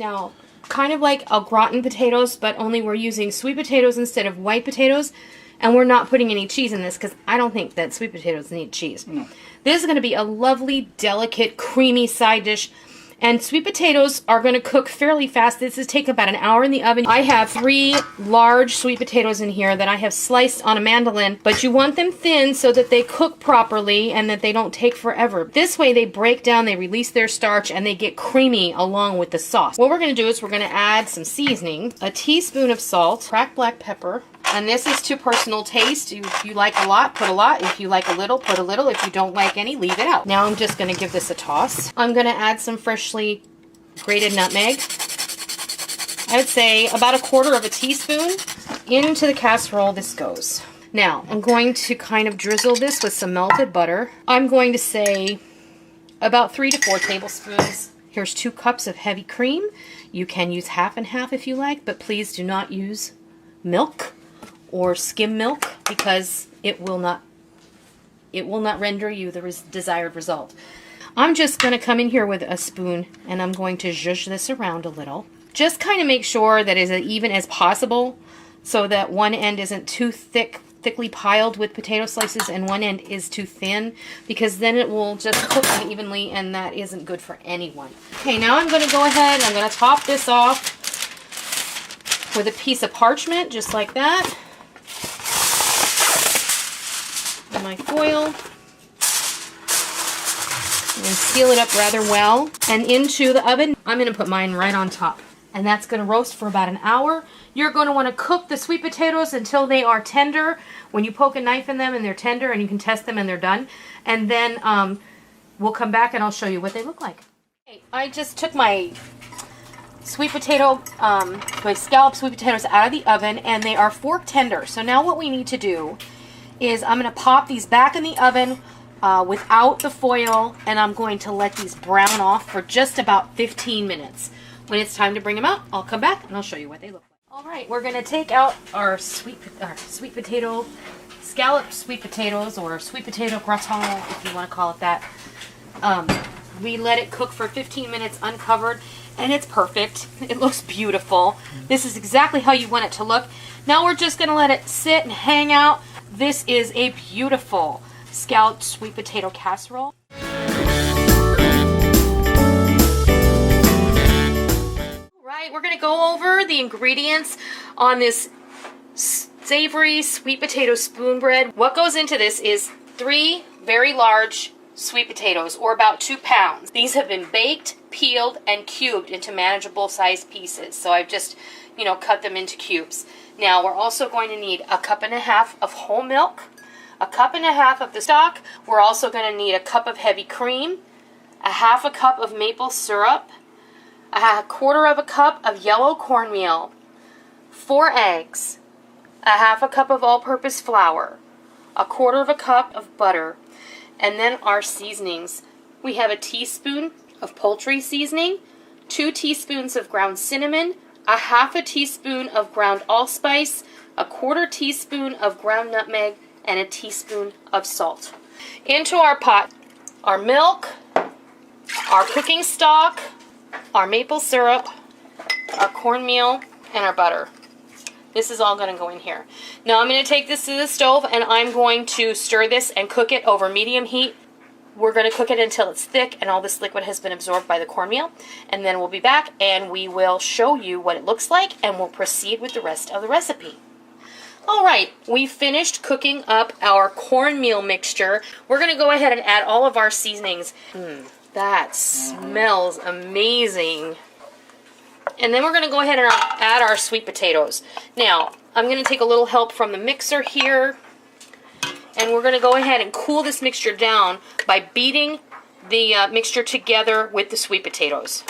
Now, kind of like au gratin potatoes, but only we're using sweet potatoes instead of white potatoes. And we're not putting any cheese in this because I don't think that sweet potatoes need cheese. No. This is going to be a lovely, delicate, creamy side dish. And sweet potatoes are going to cook fairly fast. This is take about an hour in the oven. I have 3 large sweet potatoes in here that I have sliced on a mandolin, but you want them thin so that they cook properly and that they don't take forever. This way they break down, they release their starch, and they get creamy along with the sauce. What we're going to do is we're going to add some seasoning, a teaspoon of salt, cracked black pepper, and this is to personal taste. If you like a lot, put a lot. If you like a little, put a little. If you don't like any, leave it out. Now I'm just going to give this a toss. I'm going to add some freshly grated nutmeg. I would say about 1/4 teaspoon. Into the casserole this goes. Now I'm going to kind of drizzle this with some melted butter. I'm going to say about 3 to 4 tablespoons. Here's 2 cups of heavy cream. You can use half and half if you like, but please do not use milk or skim milk because it will not render you the desired result. I'm just going to come in here with a spoon and I'm going to zhuzh this around a little. Just kind of make sure that it's as even as possible so that one end isn't too thickly piled with potato slices and one end is too thin, because then it will just cook unevenly and that isn't good for anyone. Okay, now I'm going to go ahead and I'm going to top this off with a piece of parchment just like that. My foil and seal it up rather well, and into the oven. I'm going to put mine right on top, and that's going to roast for about an hour. You're going to want to cook the sweet potatoes until they are tender. When you poke a knife in them and they're tender, and you can test them and they're done, and then we'll come back and I'll show you what they look like. Okay, I just took my sweet potato, my scalloped sweet potatoes out of the oven, and they are fork tender. So now what we need to do is I'm going to pop these back in the oven without the foil, and I'm going to let these brown off for just about 15 minutes. When it's time to bring them out, I'll come back and I'll show you what they look like. All right, we're going to take out our sweet potato, scalloped sweet potatoes, or sweet potato gratin, if you want to call it that. We let it cook for 15 minutes uncovered, and it's perfect. It looks beautiful. This is exactly how you want it to look. Now we're just going to let it sit and hang out. This is a beautiful scalloped sweet potato casserole. Alright, we're going to go over the ingredients on this savory sweet potato spoonbread. What goes into this is 3 very large sweet potatoes, or about 2 pounds. These have been baked, peeled, and cubed into manageable sized pieces. So I've just, cut them into cubes. Now we're also going to need 1.5 cups of whole milk, 1.5 cups of the stock. We're also going to need 1 cup of heavy cream, 1/2 cup of maple syrup, 1/4 cup of yellow cornmeal, 4 eggs, 1/2 cup of all-purpose flour, 1/4 cup of butter, and then our seasonings. We have a teaspoon of poultry seasoning, 2 teaspoons of ground cinnamon, 1/2 teaspoon of ground allspice, 1/4 teaspoon of ground nutmeg, and a teaspoon of salt. Into our pot, our milk, our cooking stock, our maple syrup, our cornmeal, and our butter. This is all going to go in here. Now I'm going to take this to the stove and I'm going to stir this and cook it over medium heat. We're going to cook it until it's thick and all this liquid has been absorbed by the cornmeal. And then we'll be back and we will show you what it looks like and we'll proceed with the rest of the recipe. Alright, we finished cooking up our cornmeal mixture. We're going to go ahead and add all of our seasonings. That smells amazing. And then we're going to go ahead and add our sweet potatoes. Now, I'm going to take a little help from the mixer here. And we're going to go ahead and cool this mixture down by beating the mixture together with the sweet potatoes.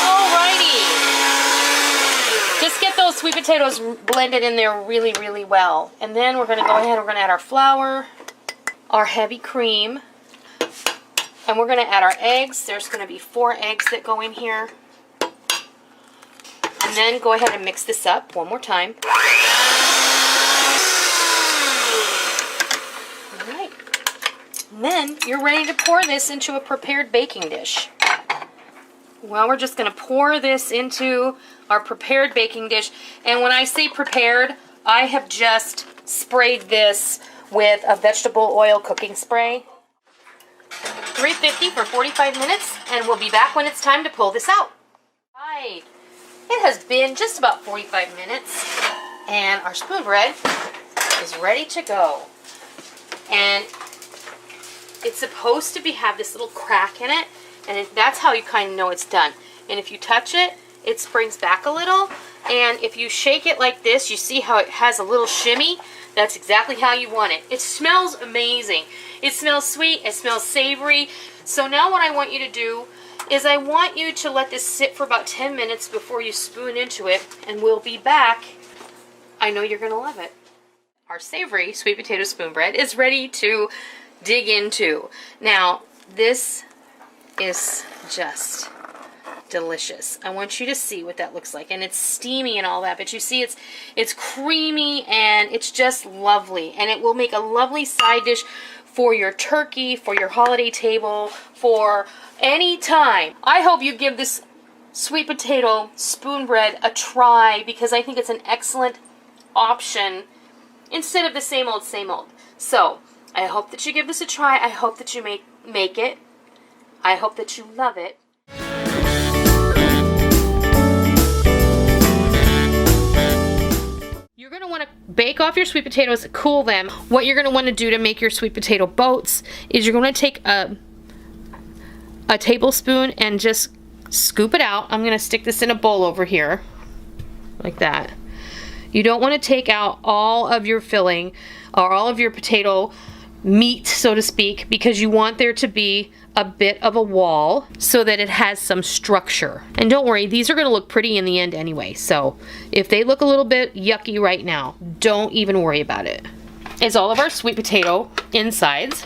Alrighty. Just get those sweet potatoes blended in there really, really well. And then we're going to go ahead and we're going to add our flour, our heavy cream, and we're going to add our eggs. There's going to be 4 eggs that go in here. And then go ahead and mix this up one more time. Alright. And then you're ready to pour this into a prepared baking dish. Well, we're just going to pour this into our prepared baking dish. And when I say prepared, I have just sprayed this with a vegetable oil cooking spray. 350 for 45 minutes, and we'll be back when it's time to pull this out. Right. It has been just about 45 minutes, and our spoon bread is ready to go. And it's supposed to have this little crack in it, and that's how you kind of know it's done. And if you touch it, it springs back a little, and if you shake it like this, you see how it has a little shimmy. That's exactly how you want it. It smells amazing. It smells sweet, it smells savory. So now what I want you to do is I want you to let this sit for about 10 minutes before you spoon into it, and we'll be back. I know you're gonna love it. Our savory sweet potato spoon bread is ready to dig into. Now, this is just delicious. I want you to see what that looks like, and it's steamy and all that, but you see it's creamy and it's just lovely, and it will make a lovely side dish for your turkey, for your holiday table, for any time. I hope you give this sweet potato spoon bread a try, because I think it's an excellent option instead of the same old, same old. So I hope that you give this a try. I hope that you make it. I hope that you love it. You're going to want to bake off your sweet potatoes, cool them. What you're going to want to do to make your sweet potato boats is you're going to take a tablespoon and just scoop it out. I'm going to stick this in a bowl over here, like that. You don't want to take out all of your filling or all of your potato meat, so to speak, because you want there to be a bit of a wall so that it has some structure. And don't worry, these are going to look pretty in the end anyway, so if they look a little bit yucky right now, don't even worry about it. Is all of our sweet potato insides.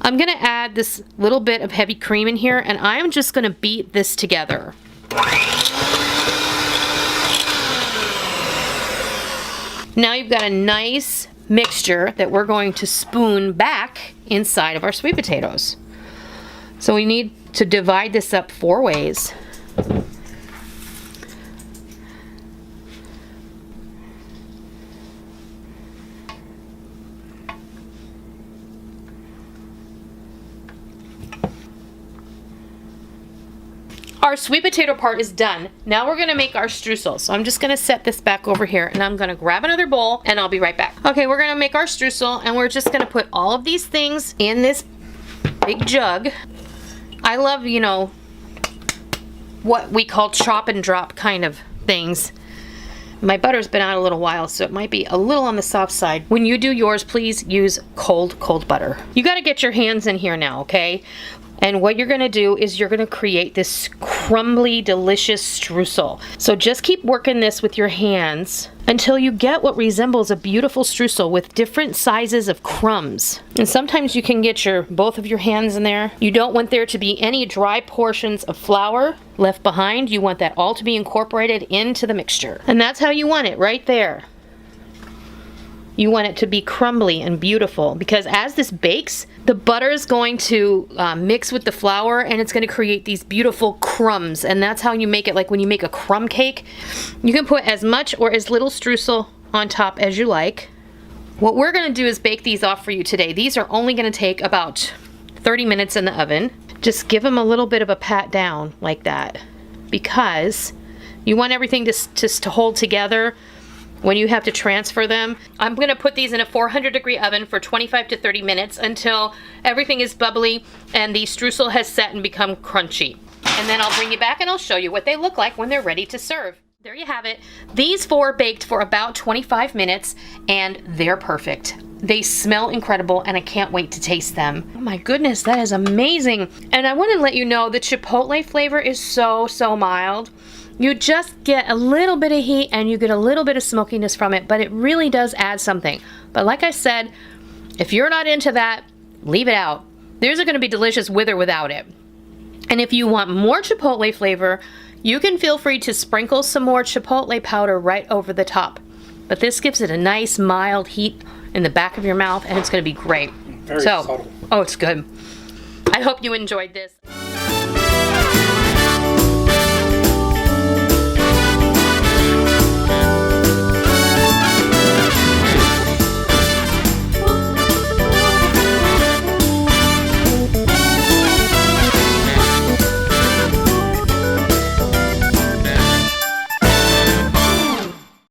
I'm going to add this little bit of heavy cream in here, and I'm just going to beat this together. Now you've got a nice mixture that we're going to spoon back inside of our sweet potatoes. So we need to divide this up 4 ways. Our sweet potato part is done. Now we're gonna make our streusel. So I'm just gonna set this back over here, and I'm gonna grab another bowl, and I'll be right back. Okay, we're gonna make our streusel, and we're just gonna put all of these things in this big jug. I love, you know, what we call chop and drop kind of things. My butter's been out a little while, so it might be a little on the soft side. When you do yours, please use cold butter. You gotta get your hands in here now, okay? And what you're gonna do is you're gonna create this crumbly, delicious streusel. So just keep working this with your hands until you get what resembles a beautiful streusel with different sizes of crumbs. And sometimes you can get both of your hands in there. You don't want there to be any dry portions of flour left behind. You want that all to be incorporated into the mixture. And that's how you want it, right there. You want it to be crumbly and beautiful, because as this bakes, the butter is going to mix with the flour, and it's going to create these beautiful crumbs. And that's how you make it. Like when you make a crumb cake, you can put as much or as little streusel on top as you like. What we're going to do is bake these off for you today. These are only going to take about 30 minutes in the oven. Just give them a little bit of a pat down like that, because you want everything to hold together when you have to transfer them. I'm going to put these in a 400-degree oven for 25 to 30 minutes until everything is bubbly and the streusel has set and become crunchy. And then I'll bring you back and I'll show you what they look like when they're ready to serve. There you have it. These 4 baked for about 25 minutes, and they're perfect. They smell incredible, and I can't wait to taste them. Oh my goodness, that is amazing. And I want to let you know the chipotle flavor is so mild. You just get a little bit of heat and you get a little bit of smokiness from it, but it really does add something. But like I said, if you're not into that, leave it out. These are going to be delicious with or without it. And if you want more chipotle flavor, you can feel free to sprinkle some more chipotle powder right over the top. But this gives it a nice mild heat in the back of your mouth, and it's going to be great. Very subtle. Oh, it's good. I hope you enjoyed this.